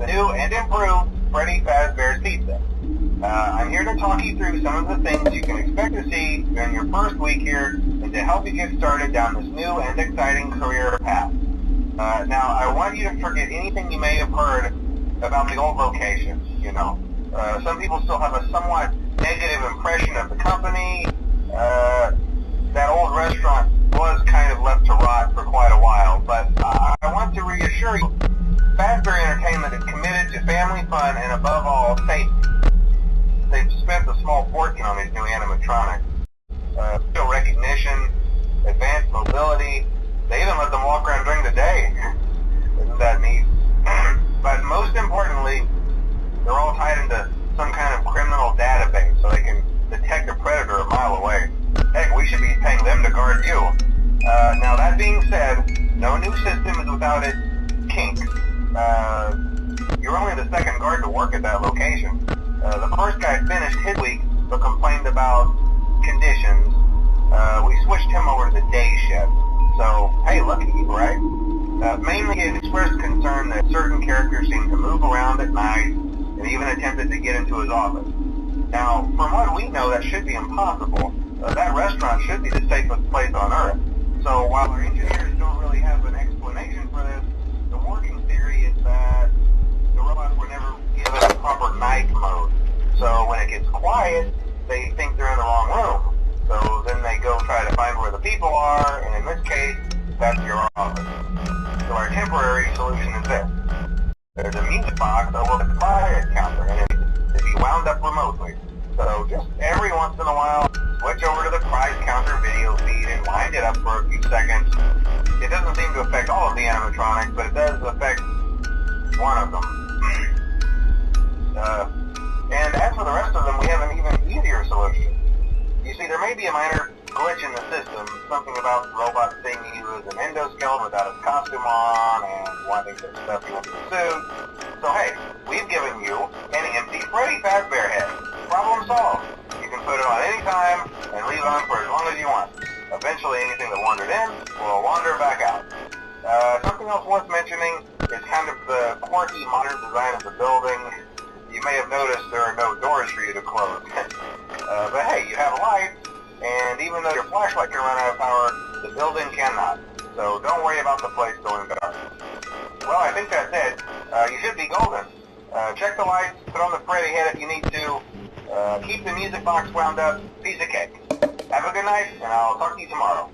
the new and improved Freddy Fazbear's Pizza. I'm here to talk you through some of the things you can expect to see during your first week here and to help you get started down this new and exciting career path. Now, I want you to forget anything you may have heard about the old location. You know, some people still have a somewhat negative impression of the company. That old restaurant was kind of left to rot for quite a while, but I want to reassure you, Fazbear Entertainment is committed to family fun and above all, safety. They've spent a small fortune on these new animatronics. Facial recognition, advanced mobility, they even let them walk around during the day. Isn't that neat? But most importantly, they're all tied into some kind of criminal database so they can detect a predator a mile away. Heck, we should be paying them to guard you. Now that being said, no new system is without its kinks. You're only the second guard to work at that location. The first guy finished his week but complained about conditions. We switched him over to the day shift. So, hey, look at you, right? Mainly he expressed concern that certain characters seemed to move around at night and even attempted to get into his office. Now, from what we know, that should be impossible. That restaurant should be the safest place on Earth. So while our engineers don't really have an explanation for this, the working theory is that the robots were never given a proper night mode. So when it gets quiet, they think they're in the wrong room. So then they go try to find where the people are, and in this case, that's your office. So our temporary solution is this. There's a music box over the quiet counter, and it can be wound up remotely. So just every once in a while, switch over to the prize counter video feed and wind it up for a few seconds. It doesn't seem to affect all of the animatronics, but it does affect one of them. And as for the rest of them, we have an even easier solution. You see, there may be a minor glitch in the system, something about the robot seeing you as an endoskeleton without his costume on and wanting to stuff you into the suit. So hey, we've given you an empty Freddy Fazbear head. Problem solved. You can put it on any time and leave it on for as long as you want. Eventually anything that wandered in will wander back out. Something else worth mentioning is kind of the quirky modern design of the building. You may have noticed there are no doors for you to close. But hey, you have lights, and even though your flashlight can run out of power, the building cannot. So don't worry about the place going dark. Well, I think that's it. You should be golden. Check the lights, put on the Freddy head if you need to. Keep the music box wound up. Piece of cake. Have a good night, and I'll talk to you tomorrow.